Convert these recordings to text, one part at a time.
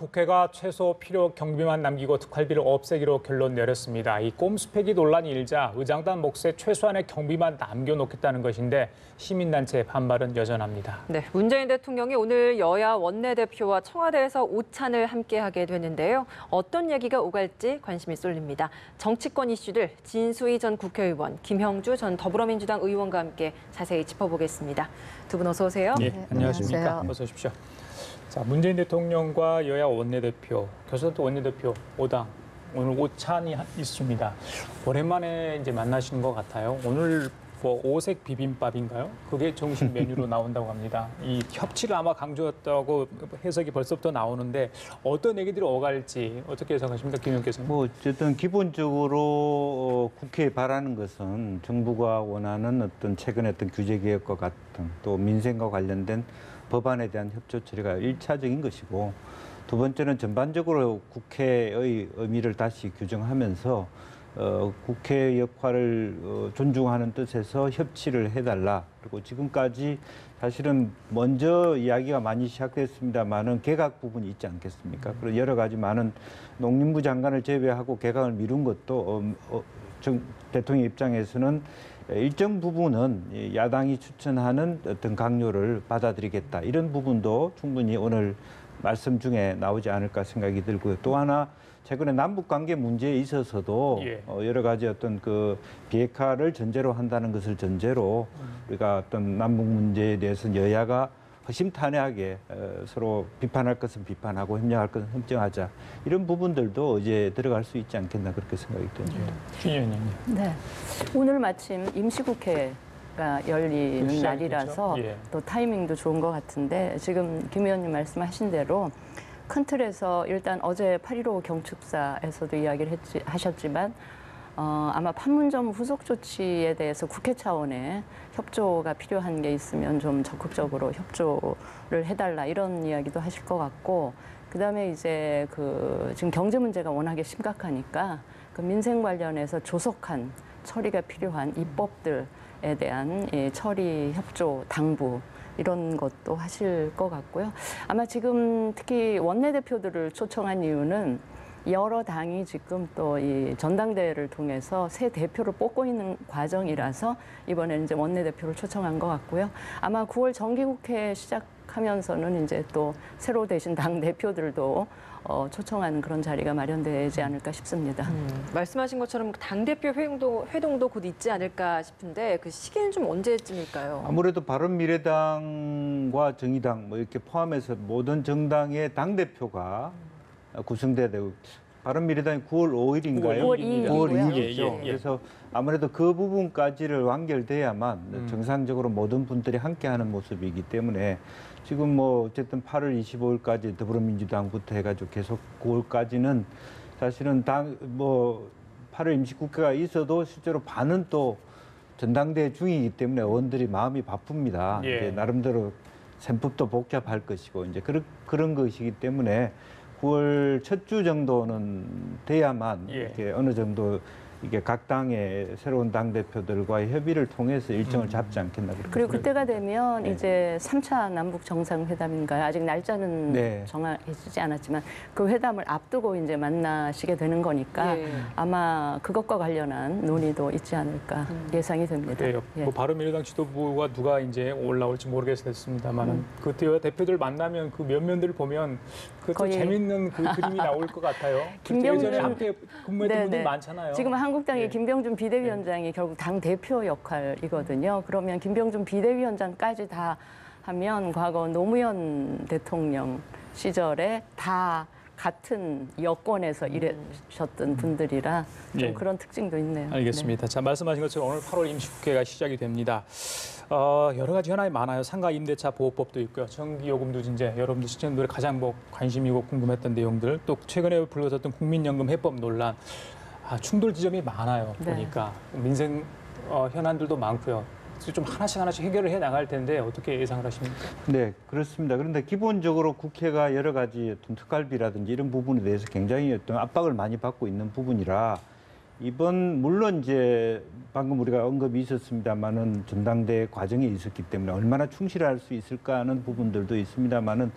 국회가 최소 필요 경비만 남기고 특활비를 없애기로 결론 내렸습니다. 이 꼼수패기 논란이 일자 의장단 몫에 최소한의 경비만 남겨놓겠다는 것인데 시민단체의 반발은 여전합니다. 네, 문재인 대통령이 오늘 여야 원내대표와 청와대에서 오찬을 함께하게 되는데요. 어떤 얘기가 오갈지 관심이 쏠립니다. 정치권 이슈들 진수희 전 국회의원, 김형주 전 더불어민주당 의원과 함께 자세히 짚어보겠습니다. 두 분 어서 오세요. 네, 안녕하십니까. 안녕하세요. 어서 오십시오. 자, 문재인 대통령과 여야 원내대표, 교섭도 원내대표 5당 오늘 오찬이 있습니다. 오랜만에 이제 만나시는 것 같아요. 오늘 뭐 오색 비빔밥인가요? 그게 정식 메뉴로 나온다고 합니다. 이 협치를 아마 강조했다고 해석이 벌써부터 나오는데 어떤 얘기들이 오갈지 어떻게 해석하십니까, 김 의원께서는? 뭐 어쨌든 기본적으로 국회에 바라는 것은 정부가 원하는 어떤 최근에 어떤 규제 개혁과 같은 또 민생과 관련된 법안에 대한 협조 처리가 일차적인 것이고, 두 번째는 전반적으로 국회의 의미를 다시 규정하면서 국회 역할을 존중하는 뜻에서 협치를 해달라. 그리고 지금까지 사실은 먼저 이야기가 많이 시작됐습니다만은 개각 부분이 있지 않겠습니까? 그리고 여러 가지 많은 농림부 장관을 제외하고 개각을 미룬 것도 대통령 입장에서는 일정 부분은 야당이 추천하는 어떤 강요를 받아들이겠다. 이런 부분도 충분히 오늘 말씀 중에 나오지 않을까 생각이 들고요. 또 하나 최근에 남북 관계 문제에 있어서도 여러 가지 어떤 그 비핵화를 전제로 한다는 것을 전제로 우리가 어떤 남북 문제에 대해서 여야가 허심탄회하게 서로 비판할 것은 비판하고 협력할 것은 협정하자, 이런 부분들도 이제 들어갈 수 있지 않겠나 그렇게 생각이 듭니다. 신 의원님. 네, 오늘 마침 임시국회가 열리는 날이라서 또 타이밍도 좋은 것 같은데, 지금 김 의원님 말씀하신 대로 큰 틀에서 일단 어제 8.15 경축사에서도 이야기를 하셨지만 아마 판문점 후속 조치에 대해서 국회 차원의 협조가 필요한 게 있으면 좀 적극적으로 협조를 해달라, 이런 이야기도 하실 것 같고, 그다음에 이제 지금 경제 문제가 워낙에 심각하니까 그 민생 관련해서 조속한 처리가 필요한 입법들에 대한 처리 협조 당부, 이런 것도 하실 것 같고요. 아마 지금 특히 원내대표들을 초청한 이유는 여러 당이 지금 또 이 전당대회를 통해서 새 대표를 뽑고 있는 과정이라서 이번에는 이제 원내대표를 초청한 것 같고요. 아마 9월 정기국회 시작하면서는 이제 또 새로 되신 당 대표들도 초청하는 그런 자리가 마련되지 않을까 싶습니다. 말씀하신 것처럼 당대표 회동도 곧 있지 않을까 싶은데 그 시기는 좀 언제쯤일까요? 아무래도 바른미래당과 정의당 뭐 이렇게 포함해서 모든 정당의 당대표가 구성돼야 되고, 바른미래당이 9월 5일인가요? 9월 2일이고요. 9월 2일이죠. 그래서 아무래도 그 부분까지를 완결돼야만 정상적으로 모든 분들이 함께하는 모습이기 때문에 지금 뭐 어쨌든 8월 25일까지 더불어민주당부터 해가지고 계속 9월까지는 사실은 8월 임시국회가 있어도 실제로 반은 또 전당대회 중이기 때문에 의원들이 마음이 바쁩니다. 이제 나름대로 셈법도 복잡할 것이고 이제 그런 것이기 때문에 9월 첫 주 정도는 돼야만 이렇게 어느 정도 이게 각 당의 새로운 당 대표들과의 협의를 통해서 일정을 잡지 않겠나. 그리고 그때가 되면 이제 3차 남북 정상회담인가요? 아직 날짜는 정해지지 않았지만 그 회담을 앞두고 이제 만나시게 되는 거니까 아마 그것과 관련한 논의도 있지 않을까 예상이 됩니다. 그래요. 뭐 바른미래당 지도부가 누가 이제 올라올지 모르겠습니다만 그때 대표들 만나면 그 면면들을 보면 그 재밌는 그 그림이 나올 것 같아요. 예전에 함께 근무했던 분들이 많잖아요. 지금 한국당의 김병준 비대위원장이 결국 당 대표 역할이거든요. 그러면 김병준 비대위원장까지 다 하면 과거 노무현 대통령 시절에 다 같은 여권에서 일하셨던 분들이라 좀 그런 특징도 있네요. 알겠습니다. 자, 말씀하신 것처럼 오늘 8월 임시국회가 시작이 됩니다. 여러 가지 현안이 많아요. 상가 임대차 보호법도 있고요. 전기요금 누진제, 여러분들 시청자들의 가장 관심이고 궁금했던 내용들, 또 최근에 불거졌던 국민연금 해법 논란, 충돌 지점이 많아요. 보니까 민생 현안들도 많고요. 좀 하나씩 해결을 해 나갈 텐데 어떻게 예상을 하십니까? 네, 그렇습니다. 그런데 기본적으로 국회가 여러 가지 어떤 특활비라든지 이런 부분에 대해서 굉장히 어떤 압박을 많이 받고 있는 부분이라 이번 물론 이제 방금 우리가 언급이 있었습니다만은 전당대회 과정에 있었기 때문에 얼마나 충실할 수 있을까 하는 부분들도 있습니다만은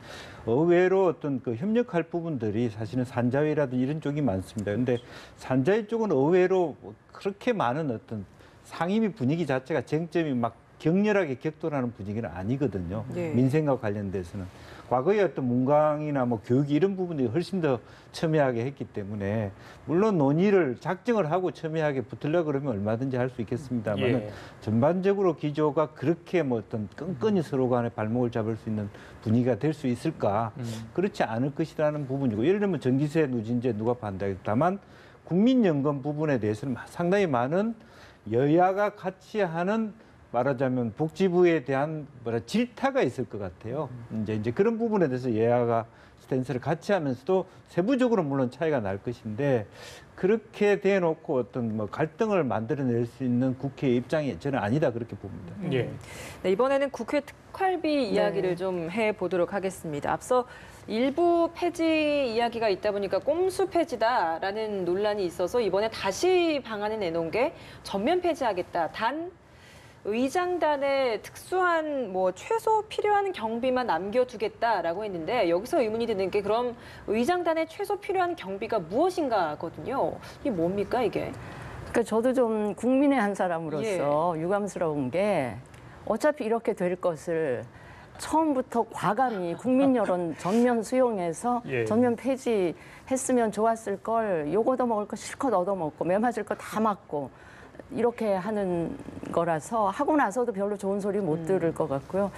의외로 어떤 그 협력할 부분들이 사실은 산자위라든지 이런 쪽이 많습니다. 근데 산자위 쪽은 의외로 그렇게 많은 어떤 상임위 분위기 자체가 쟁점이 막 격렬하게 격돌하는 분위기는 아니거든요. 네. 민생과 관련돼서는. 과거에 어떤 문광이나 뭐 교육 이런 부분들이 훨씬 더 첨예하게 했기 때문에 물론 논의를 작정을 하고 첨예하게 붙으려고 그러면 얼마든지 할 수 있겠습니다만 예. 전반적으로 기조가 그렇게 뭐 어떤 끈끈이 서로 간에 발목을 잡을 수 있는 분위기가 될 수 있을까? 그렇지 않을 것이라는 부분이고 예를 들면 전기세 누진제 누가 반대하겠다. 다만 국민연금 부분에 대해서는 상당히 많은 여야가 같이 하는 말하자면 복지부에 대한 질타가 있을 것 같아요. 이제 그런 부분에 대해서 여야가 스탠스를 같이 하면서도 세부적으로 물론 차이가 날 것인데 그렇게 대놓고 어떤 뭐 갈등을 만들어낼 수 있는 국회의 입장이 저는 아니다 그렇게 봅니다. 예. 네, 이번에는 국회 특활비 이야기를 좀 해보도록 하겠습니다. 앞서 일부 폐지 이야기가 있다 보니까 꼼수 폐지다라는 논란이 있어서 이번에 다시 방안을 내놓은 게 전면 폐지하겠다. 단 의장단에 특수한 뭐 최소 필요한 경비만 남겨두겠다라고 했는데 여기서 의문이 드는 게 그럼 의장단에 최소 필요한 경비가 무엇인가거든요. 이게 뭡니까 이게? 그러니까 저도 좀 국민의 한 사람으로서 유감스러운 게 어차피 이렇게 될 것을 처음부터 과감히 국민 여론 전면 수용해서 예. 전면 폐지했으면 좋았을 걸 요거 얻어먹을 거 실컷 얻어먹고 매 맞을 거 다 맞고 이렇게 하는 거라서 하고 나서도 별로 좋은 소리 못 들을 것 같고요.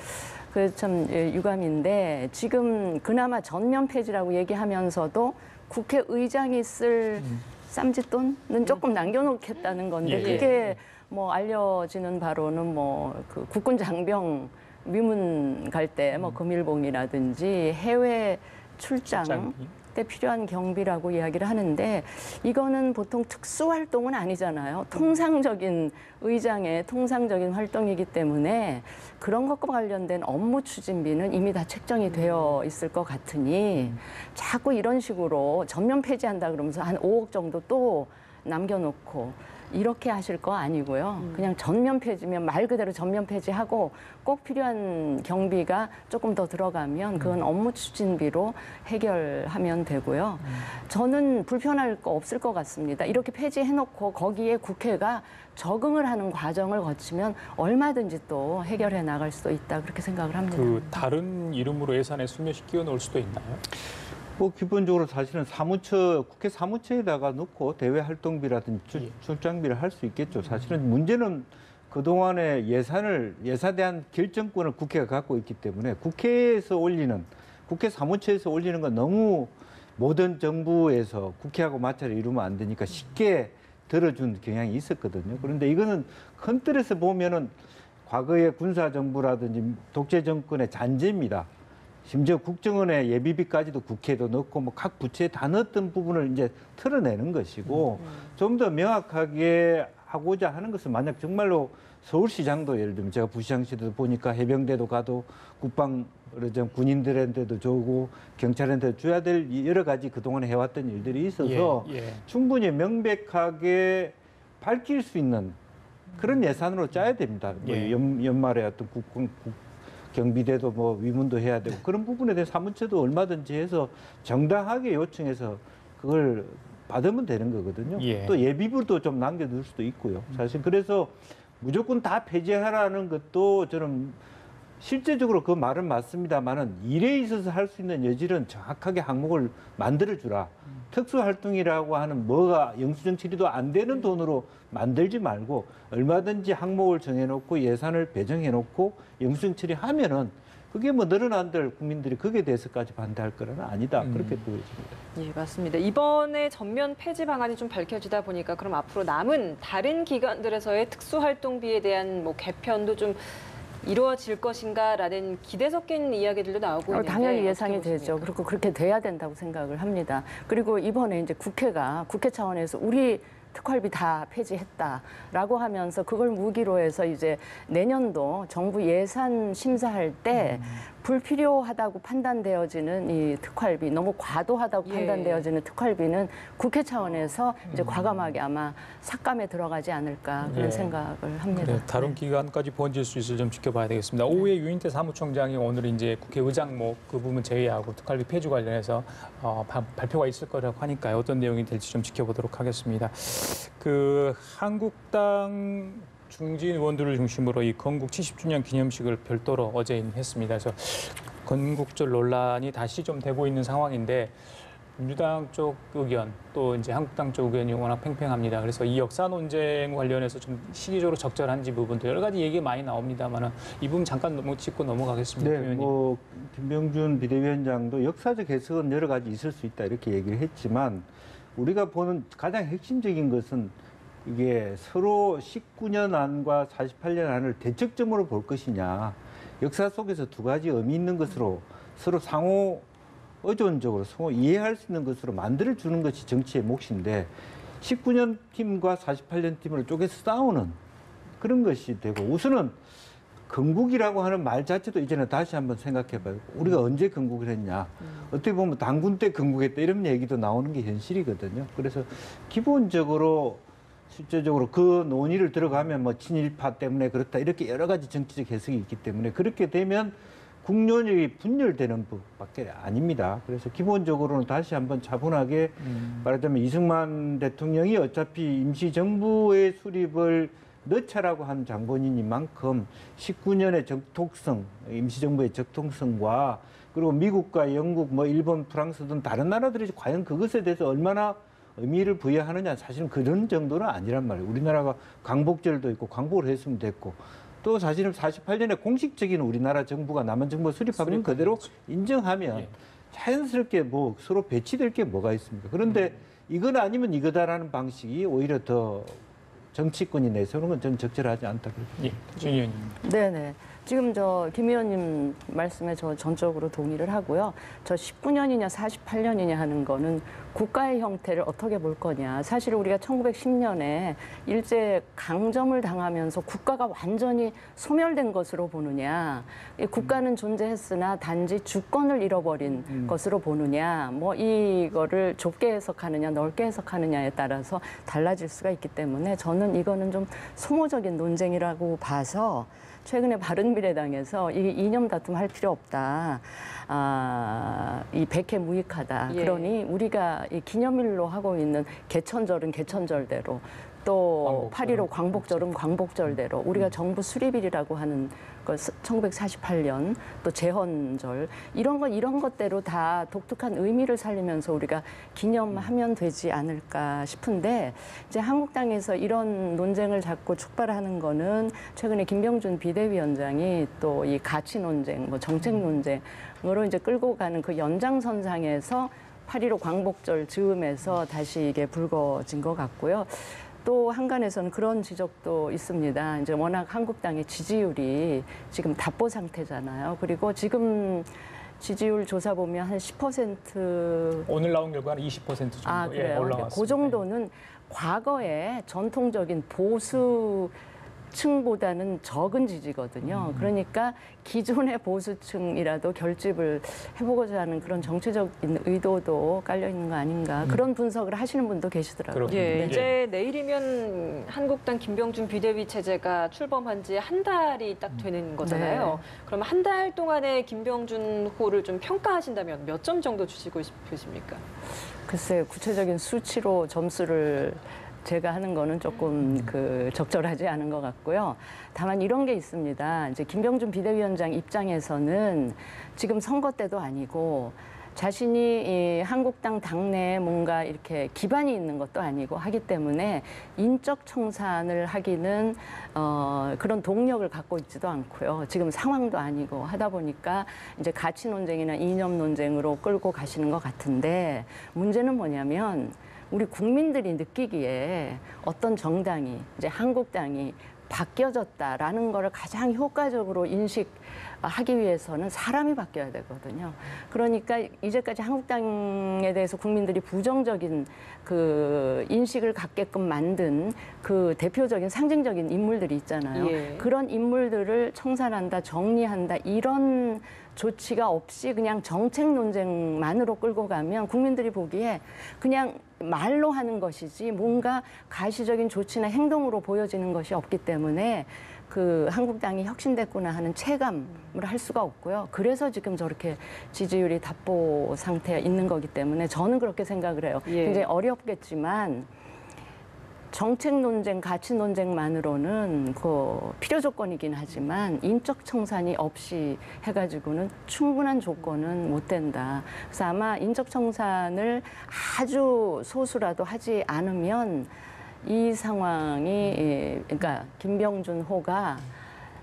그 참 유감인데 지금 그나마 전면 폐지라고 얘기하면서도 국회의장이 쓸 쌈짓돈은 조금 남겨놓겠다는 건데 예. 그게 뭐 알려지는 바로는 뭐 그 국군 장병 위문 갈 때 뭐 금일봉이라든지 해외 출장 때 필요한 경비라고 이야기를 하는데 이거는 보통 특수 활동은 아니잖아요. 통상적인 의장의 통상적인 활동이기 때문에 그런 것과 관련된 업무 추진비는 이미 다 책정이 되어 있을 것 같으니 자꾸 이런 식으로 전면 폐지한다 그러면서 한 5억 정도 또 남겨놓고 이렇게 하실 거 아니고요. 그냥 전면 폐지면 말 그대로 전면 폐지하고 꼭 필요한 경비가 조금 더 들어가면 그건 업무 추진비로 해결하면 되고요. 저는 불편할 거 없을 것 같습니다. 이렇게 폐지해놓고 거기에 국회가 적응을 하는 과정을 거치면 얼마든지 또 해결해 나갈 수도 있다 그렇게 생각을 합니다. 그 다른 이름으로 예산에 슬며시 끼워 넣을 수도 있나요? 뭐 기본적으로 사실은 국회 사무처에다가 넣고 대외 활동비라든지 출장비를 할 수 있겠죠. 사실은 문제는 그동안에 예산에 대한 결정권을 국회가 갖고 있기 때문에 국회 사무처에서 올리는 건 너무 모든 정부에서 국회하고 마찰을 이루면 안 되니까 쉽게 들어준 경향이 있었거든요. 그런데 이거는 큰 틀에서 보면은 과거의 군사정부라든지 독재정권의 잔재입니다. 심지어 국정원의 예비비까지도 국회에도 넣고 뭐 각 부처에 다 넣었던 부분을 이제 털어내는 것이고 좀 더 명확하게 하고자 하는 것은 만약 정말로 서울시장도 예를 들면 제가 부시장시도 보니까 해병대도 가도 군인들한테도 주고 경찰한테 줘야 될 여러 가지 그동안에 해왔던 일들이 있어서 충분히 명백하게 밝힐 수 있는 그런 예산으로 짜야 됩니다. 예. 연말에 어떤 경비대도 뭐 위문도 해야 되고 그런 부분에 대해 사무처도 얼마든지 해서 정당하게 요청해서 그걸 받으면 되는 거거든요. 예. 또 예비부도 좀 남겨둘 수도 있고요. 사실 그래서 무조건 다 폐지하라는 것도 저는 실제적으로 그 말은 맞습니다만은 일에 있어서 할 수 있는 여지는 정확하게 항목을 만들어주라. 특수활동이라고 하는 뭐가 영수증 처리도 안 되는 돈으로 만들지 말고 얼마든지 항목을 정해놓고 예산을 배정해놓고 영수증 처리하면은 그게 뭐 늘어난들 국민들이 거기에 대해서까지 반대할 거는 아니다. 그렇게 보여집니다. 예, 맞습니다. 이번에 전면 폐지 방안이 좀 밝혀지다 보니까 그럼 앞으로 남은 다른 기관들에서의 특수활동비에 대한 뭐 개편도 좀 이루어질 것인가라는 기대 섞인 이야기들도 나오고 있는데 당연히 예상이 어떻게 되죠. 보십니까? 그리고 그렇게 돼야 된다고 생각을 합니다. 그리고 이번에 이제 국회 차원에서 우리 특활비 다 폐지했다라고 하면서 그걸 무기로 해서 이제 내년도 정부 예산 심사할 때 불필요하다고 판단되어지는 이 특활비, 너무 과도하다고 판단되어지는 특활비는 국회 차원에서 이제 과감하게 아마 삭감에 들어가지 않을까 그런 생각을 합니다. 그래, 다른 기관까지 번질 수 있을 점 지켜봐야 되겠습니다. 오후에 유인태 사무총장이 오늘 이제 국회의장목 그 부분 제외하고 특활비 폐지 관련해서 발표가 있을 거라고 하니까요. 어떤 내용이 될지 좀 지켜보도록 하겠습니다. 그 한국당 중진 의원들을 중심으로 이 건국 70주년 기념식을 별도로 어제 했습니다. 그래서 건국절 논란이 다시 좀 되고 있는 상황인데 민주당 쪽 의견 또 이제 한국당 쪽 의견이 워낙 팽팽합니다. 그래서 이 역사 논쟁 관련해서 좀 시기적으로 적절한지 부분도 여러 가지 얘기 많이 나옵니다만은 이 부분 잠깐 짚고 넘어가겠습니다. 네, 의원님. 뭐 김병준 비대위원장도 역사적 해석은 여러 가지 있을 수 있다 이렇게 얘기를 했지만 우리가 보는 가장 핵심적인 것은 이게 서로 19년 안과 48년 안을 대척점으로 볼 것이냐. 역사 속에서 두 가지 의미 있는 것으로 서로 상호 의존적으로 서로 이해할 수 있는 것으로 만들어주는 것이 정치의 몫인데 19년 팀과 48년 팀으로 쪼개서 싸우는 그런 것이 되고 우선은 건국이라고 하는 말 자체도 이제는 다시 한번 생각해봐요. 우리가 언제 건국을 했냐. 어떻게 보면 당군 때 건국했다 이런 얘기도 나오는 게 현실이거든요. 그래서 기본적으로 실제적으로 그 논의를 들어가면 뭐 친일파 때문에 그렇다 이렇게 여러 가지 정치적 해석이 있기 때문에 그렇게 되면 국론이 분열되는 법밖에 아닙니다. 그래서 기본적으로는 다시 한번 차분하게 말하자면 이승만 대통령이 어차피 임시정부의 수립을 넣자라고 한 장본인이만큼 19년의 적통성, 임시정부의 적통성과 그리고 미국과 영국, 뭐 일본, 프랑스 등 다른 나라들이 과연 그것에 대해서 얼마나 의미를 부여하느냐 사실은 그런 정도는 아니란 말이에요. 우리나라가 광복절도 있고 광복을 했으면 됐고 또 사실은 48년에 공식적인 우리나라 정부가 남한 정부 수립하면 그대로 인정하면 자연스럽게 뭐 서로 배치될 게 뭐가 있습니까? 그런데 이건 아니면 이거다라는 방식이 오히려 더 정치권이 내세우는 건 저는 적절하지 않다 그렇게. 예, 준 의원님. 네네. 지금 김 의원님 말씀에 저 전적으로 동의를 하고요. 저 19년이냐 48년이냐 하는 거는 국가의 형태를 어떻게 볼 거냐. 사실 우리가 1910년에 일제 강점을 당하면서 국가가 완전히 소멸된 것으로 보느냐. 국가는 존재했으나 단지 주권을 잃어버린 것으로 보느냐. 뭐 이거를 좁게 해석하느냐 넓게 해석하느냐에 따라서 달라질 수가 있기 때문에 저는 이거는 좀 소모적인 논쟁이라고 봐서 최근에 바른미래당에서 이 이념 다툼 할 필요 없다. 이 백해 무익하다. 그러니 우리가 이 기념일로 하고 있는 개천절은 개천절대로 또 8.15 광복절은 광복절대로 우리가 정부 수립일이라고 하는 것 1948년 또 제헌절 이런 것대로 다 독특한 의미를 살리면서 우리가 기념하면 되지 않을까 싶은데 이제 한국당에서 이런 논쟁을 자꾸 촉발하는 거는 최근에 김병준 비대위원장이 또 이 가치 논쟁, 뭐 정책 논쟁으로 이제 끌고 가는 그 연장선상에서 8.15 광복절 즈음에서 다시 이게 불거진 것 같고요. 또 한간에서는 그런 지적도 있습니다. 이제 워낙 한국당의 지지율이 지금 답보 상태잖아요. 그리고 지금 지지율 조사 보면 한 10% 오늘 나온 결과는 20% 정도 그래요? 올라왔습니다. 그 정도는 과거의 전통적인 보수 층보다는 적은 지지거든요. 그러니까 기존의 보수층이라도 결집을 해보고자 하는 그런 정치적인 의도도 깔려 있는 거 아닌가 그런 분석을 하시는 분도 계시더라고요. 예, 이제 내일이면 한국당 김병준 비대위 체제가 출범한 지 한 달이 딱 되는 거잖아요. 네. 그러면 한 달 동안의 김병준 호를 좀 평가하신다면 몇 점 정도 주시고 싶으십니까? 글쎄요, 구체적인 수치로 점수를 제가 하는 거는 조금 적절하지 않은 것 같고요. 다만 이런 게 있습니다. 이제 김병준 비대위원장 입장에서는 지금 선거 때도 아니고 자신이 이 한국당 당내에 뭔가 이렇게 기반이 있는 것도 아니고 하기 때문에 인적 청산을 하기는 그런 동력을 갖고 있지도 않고요. 지금 상황도 아니고 하다 보니까 이제 가치 논쟁이나 이념 논쟁으로 끌고 가시는 것 같은데 문제는 뭐냐면 우리 국민들이 느끼기에 어떤 정당이 이제 한국당이 바뀌어졌다라는 거를 가장 효과적으로 인식하기 위해서는 사람이 바뀌어야 되거든요. 그러니까 이제까지 한국당에 대해서 국민들이 부정적인 그 인식을 갖게끔 만든 그 대표적인 상징적인 인물들이 있잖아요. 그런 인물들을 청산한다, 정리한다 이런 조치가 없이 그냥 정책 논쟁만으로 끌고 가면 국민들이 보기에 그냥 말로 하는 것이지 뭔가 가시적인 조치나 행동으로 보여지는 것이 없기 때문에 그 한국당이 혁신됐구나 하는 체감을 할 수가 없고요. 그래서 지금 저렇게 지지율이 답보 상태에 있는 거기 때문에 저는 그렇게 생각을 해요. 예. 굉장히 어렵겠지만 정책 논쟁, 가치 논쟁만으로는 그 필요 조건이긴 하지만 인적 청산이 없이 해가지고는 충분한 조건은 못 된다. 그래서 아마 인적 청산을 아주 소수라도 하지 않으면 이 상황이 그러니까 김병준 호가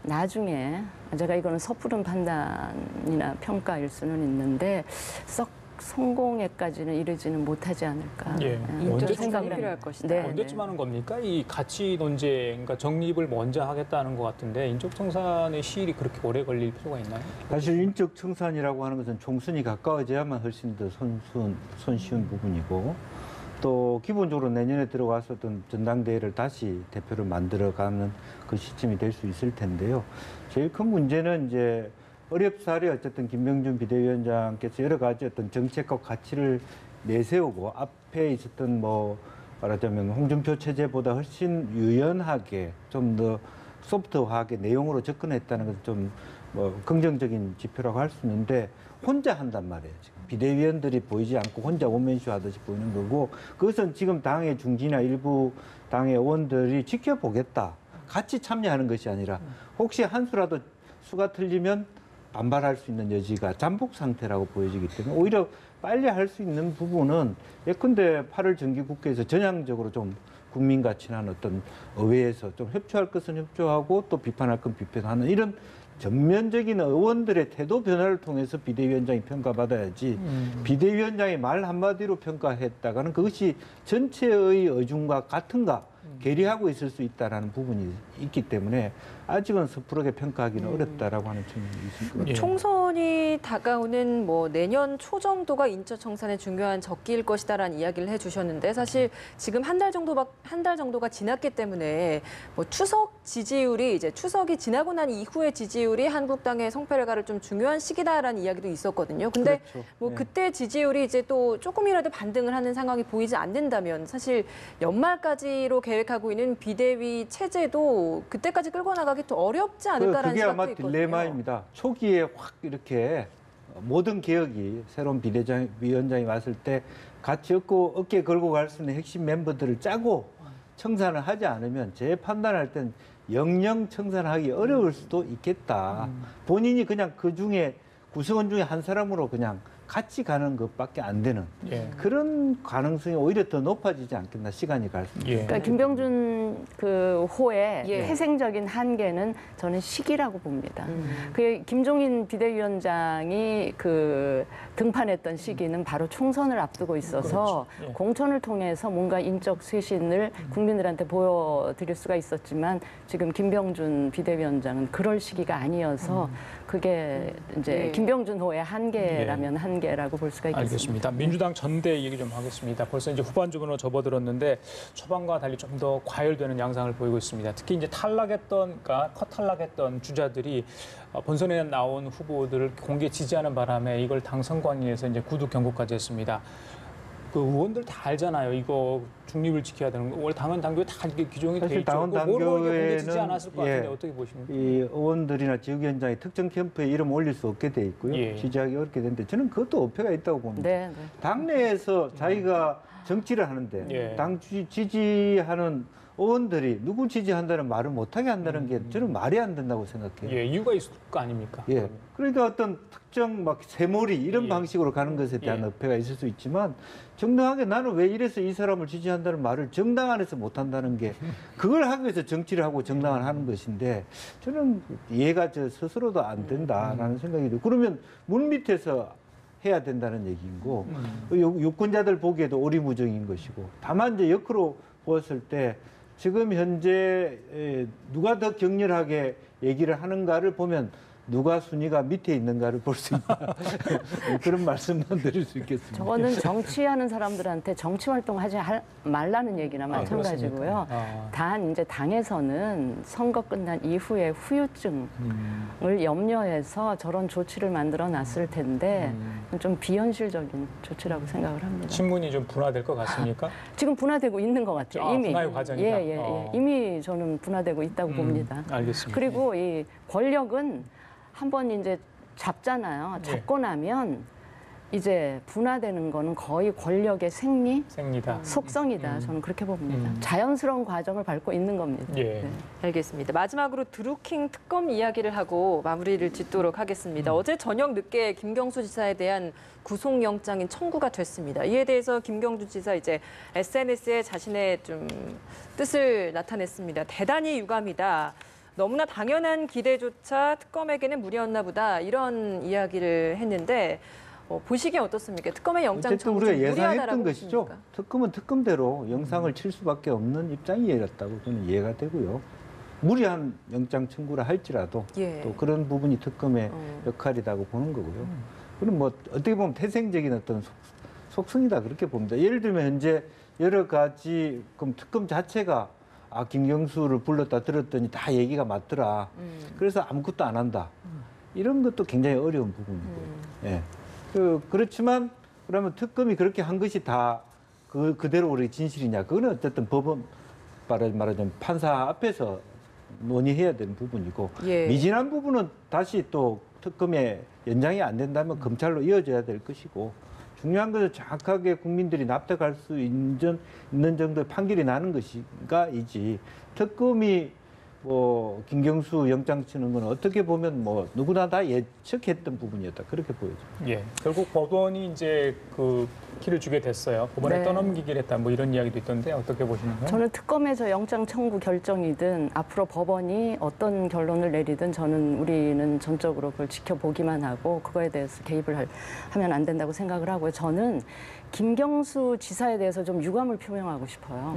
나중에 제가 이거는 섣부른 판단이나 평가일 수는 있는데 썩 성공에까지는 이르지는 못하지 않을까. 예. 인적 언제쯤 청산이 생각을 필요할 합니다. 것이다. 네. 언제쯤 하는 겁니까? 이 가치 논쟁, 그러니까 정립을 먼저 하겠다는 것 같은데 인적 청산의 시일이 그렇게 오래 걸릴 필요가 있나요? 사실 인적 청산이라고 하는 것은 총선이 가까워져야만 훨씬 더 손쉬운 부분이고 또 기본적으로 내년에 들어왔었던 전당대회를 다시 대표를 만들어가는 그 시점이 될 수 있을 텐데요. 제일 큰 문제는 이제 어렵사리 어쨌든 김병준 비대위원장께서 여러 가지 어떤 정책과 가치를 내세우고 앞에 있었던 뭐 말하자면 홍준표 체제보다 훨씬 유연하게 좀 더 소프트하게 내용으로 접근했다는 것은 좀 뭐 긍정적인 지표라고 할 수 있는데 혼자 한단 말이에요. 지금 비대위원들이 보이지 않고 혼자 원맨쇼 하듯이 보이는 거고 그것은 지금 당의 중진이나 일부 당의 의원들이 지켜보겠다. 같이 참여하는 것이 아니라 혹시 한 수라도 수가 틀리면 반발할 수 있는 여지가 잠복 상태라고 보여지기 때문에 오히려 빨리 할 수 있는 부분은 예컨대 8월 정기국회에서 전향적으로 좀 국민과 친한 어떤 의회에서 좀 협조할 것은 협조하고 또 비판할 건 비판하는 이런 전면적인 의원들의 태도 변화를 통해서 비대위원장이 평가받아야지 비대위원장이 말 한마디로 평가했다가는 그것이 전체의 의중과 같은가 괴리하고 있을 수 있다는 부분이 있기 때문에 아직은 섣부르게 평가하기는 어렵다라고 하는 측면이 있습니다. 예. 총선이 다가오는 뭐 내년 초 정도가 인적 청산의 중요한 적기일 것이다라는 이야기를 해주셨는데 사실 지금 한 달 정도가 지났기 때문에 뭐 추석 지지율이 이제 추석이 지나고 난 이후의 지지율이 한국당의 성패를 가를 좀 중요한 시기다라는 이야기도 있었거든요. 근데 그렇죠. 뭐 예. 그때 지지율이 이제 또 조금이라도 반등을 하는 상황이 보이지 않는다면 사실 연말까지로 계획하고 있는 비대위 체제도 그때까지 끌고 나가기 또 어렵지 않을까라는 그게 생각도 아마 있거든요. 딜레마입니다. 초기에 확 이렇게 모든 개혁이 새로운 비대위원장이 왔을 때 같이 어깨 걸고 갈 수 있는 핵심 멤버들을 짜고 청산을 하지 않으면 제 판단할 땐 영영 청산하기 어려울 수도 있겠다. 본인이 그냥 그 중에 구성원 중에 한 사람으로 그냥 같이 가는 것밖에 안 되는 예. 그런 가능성이 오히려 더 높아지지 않겠나 시간이 갈수록. 예. 그러니까 김병준 그 호의 예. 태생적인 한계는 저는 시기라고 봅니다. 그 김종인 비대위원장이 그 등판했던 시기는 바로 총선을 앞두고 있어서 그렇죠. 예. 공천을 통해서 뭔가 인적 쇄신을 국민들한테 보여드릴 수가 있었지만 지금 김병준 비대위원장은 그럴 시기가 아니어서 그게 이제 예. 김병준 호의 한계라면 한계라고 볼 수가 있겠습니다. 알겠습니다. 민주당 전대 얘기 좀 하겠습니다. 벌써 이제 후반전으로 접어들었는데 초반과 달리 좀 더 과열되는 양상을 보이고 있습니다. 특히 이제 그러니까 탈락했던 주자들이 본선에 나온 후보들을 공개 지지하는 바람에 이걸 당 선관위에서 이제 구두 경고까지 했습니다. 그 의원들 다 알잖아요. 이거 중립을 지켜야 되는 거. 원래 당원 당규에 다 이게 규정이 돼 사실 있죠. 당원 모르고 이게 공개 지지 당규에는 않았을 것 같은데 어떻게 보십니까? 이 의원들이나 지역위원장이 특정 캠프에 이름 올릴 수 없게 돼 있고요. 예. 지지하기 어렵게 되는데 저는 그것도 어폐가 있다고 봅니다. 네, 네. 당내에서 자기가 정치를 하는데 예. 당 지지하는 의원들이 누구 지지한다는 말을 못하게 한다는 게 저는 말이 안 된다고 생각해요. 예, 이유가 있을 거 아닙니까? 예. 그러니까 어떤 특정 막 세몰이 이런 예. 방식으로 가는 것에 대한 예. 어폐가 있을 수 있지만 정당하게 나는 왜 이래서 이 사람을 지지한다는 말을 정당 안에서 못한다는 게 그걸 하기 위해서 정치를 하고 정당을 하는 것인데 저는 이해가 저 스스로도 안 된다라는 생각이 들어요. 그러면 물 밑에서 해야 된다는 얘기인고 유권자들 보기에도 오리무정인 것이고 다만 이제 역으로 보았을 때 지금 현재 누가 더 격렬하게 얘기를 하는가를 보면 누가 순위가 밑에 있는가를 볼 수 있다. 그런 말씀만 드릴 수 있겠습니다. 저거는 정치하는 사람들한테 정치 활동하지 말라는 얘기나 마찬가지고요. 단 이제 당에서는 선거 끝난 이후에 후유증을 염려해서 저런 조치를 만들어 놨을 텐데 좀 비현실적인 조치라고 생각을 합니다. 신문이 좀 분화될 것 같습니까? 지금 분화되고 있는 것 같아요. 이미. 분화의 과정이다. 예. 이미 저는 분화되고 있다고 봅니다. 알겠습니다. 그리고 이 권력은 한번 이제 잡잖아요. 잡고 나면 이제 분화되는 거는 거의 권력의 생리다. 속성이다. 저는 그렇게 봅니다. 자연스러운 과정을 밟고 있는 겁니다. 예. 네. 알겠습니다. 마지막으로 드루킹 특검 이야기를 하고 마무리를 짓도록 하겠습니다. 어제 저녁 늦게 김경수 지사에 대한 구속영장인 청구가 됐습니다. 이에 대해서 김경수 지사 이제 SNS에 자신의 좀 뜻을 나타냈습니다. 대단히 유감이다. 너무나 당연한 기대조차 특검에게는 무리였나 보다 이런 이야기를 했는데 보시기에 어떻습니까? 특검의 영장 어쨌든 청구 우리가 좀 무리하다라고 예상했던 것이죠. 보십니까? 특검은 특검대로 영상을 칠 수밖에 없는 입장이었다고 저는 이해가 되고요. 무리한 영장 청구를 할지라도 예. 또 그런 부분이 특검의 역할이라고 보는 거고요. 그럼 뭐 어떻게 보면 태생적인 어떤 속성이다 그렇게 봅니다. 예를 들면 현재 여러 가지 그럼 특검 자체가 김경수를 불렀다 들었더니 다 얘기가 맞더라. 그래서 아무것도 안 한다. 이런 것도 굉장히 어려운 부분이고요. 예. 그렇지만 그러면 특검이 그렇게 한 것이 다 그대로 우리 진실이냐? 그거는 어쨌든 법원 말하자면 판사 앞에서 논의해야 되는 부분이고 예. 미진한 부분은 다시 또 특검에 연장이 안 된다면 검찰로 이어져야 될 것이고 중요한 것은 정확하게 국민들이 납득할 수 있는 정도의 판결이 나는 것인가이지 특검이 뭐 김경수 영장 치는 건 어떻게 보면 뭐 누구나 다 예측했던 부분이었다 그렇게 보여집니다. 예. 결국 법원이 이제 그 키를 주게 됐어요. 법원에 네. 떠넘기기를 했다. 뭐 이런 이야기도 있던데 어떻게 보시는가요? 저는 특검에서 영장 청구 결정이든 앞으로 법원이 어떤 결론을 내리든 저는 우리는 전적으로 그걸 지켜보기만 하고 그거에 대해서 개입을 하면 안 된다고 생각을 하고요. 저는 김경수 지사에 대해서 좀 유감을 표명하고 싶어요.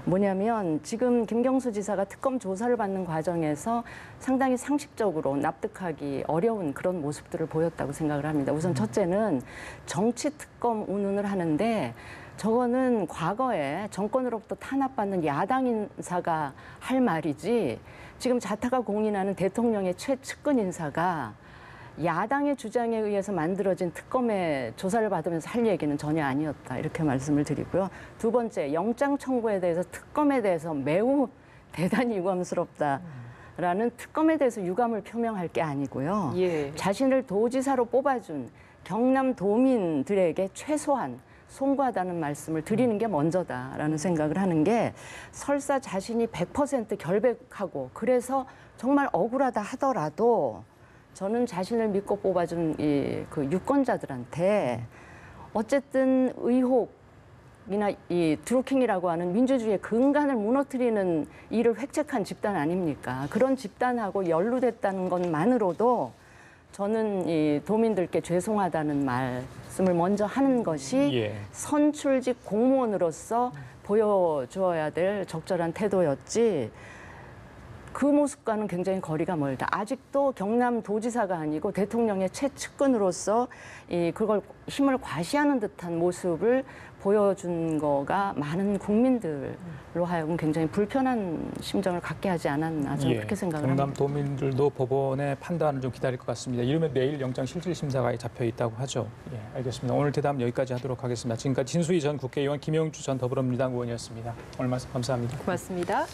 뭐냐면 지금 김경수 지사가 특검 조사를 받는 과정에서 상당히 상식적으로 납득하기 어려운 그런 모습들을 보였다고 생각을 합니다. 우선 첫째는 정치 특검 운운을 하는데 저거는 과거에 정권으로부터 탄압받는 야당 인사가 할 말이지 지금 자타가 공인하는 대통령의 최측근 인사가 야당의 주장에 의해서 만들어진 특검의 조사를 받으면서 할 얘기는 전혀 아니었다. 이렇게 말씀을 드리고요. 두 번째, 영장 청구에 대해서 특검에 대해서 매우 대단히 유감스럽다라는 특검에 대해서 유감을 표명할 게 아니고요. 예. 자신을 도지사로 뽑아준 경남 도민들에게 최소한 송구하다는 말씀을 드리는 게 먼저다라는 생각을 하는 게 설사 자신이 100% 결백하고 그래서 정말 억울하다 하더라도 저는 자신을 믿고 뽑아준 그 유권자들한테 어쨌든 의혹이나 이 드루킹이라고 하는 민주주의의 근간을 무너뜨리는 일을 획책한 집단 아닙니까? 그런 집단하고 연루됐다는 것만으로도 저는 이 도민들께 죄송하다는 말씀을 먼저 하는 것이 선출직 공무원으로서 보여주어야 될 적절한 태도였지 그 모습과는 굉장히 거리가 멀다. 아직도 경남 도지사가 아니고 대통령의 최측근으로서 그걸 힘을 과시하는 듯한 모습을 보여준 거가 많은 국민들로 하여금 굉장히 불편한 심정을 갖게 하지 않았나 저는 그렇게 생각을 경남 합니다. 도민들도 법원의 판단을 좀 기다릴 것 같습니다. 이르면 내일 영장 실질 심사가 잡혀 있다고 하죠. 예, 알겠습니다. 오늘 대담 여기까지 하도록 하겠습니다. 지금까지 진수희 전 국회의원, 김영주 전 더불어민주당 의원이었습니다. 오늘 말씀 감사합니다. 고맙습니다.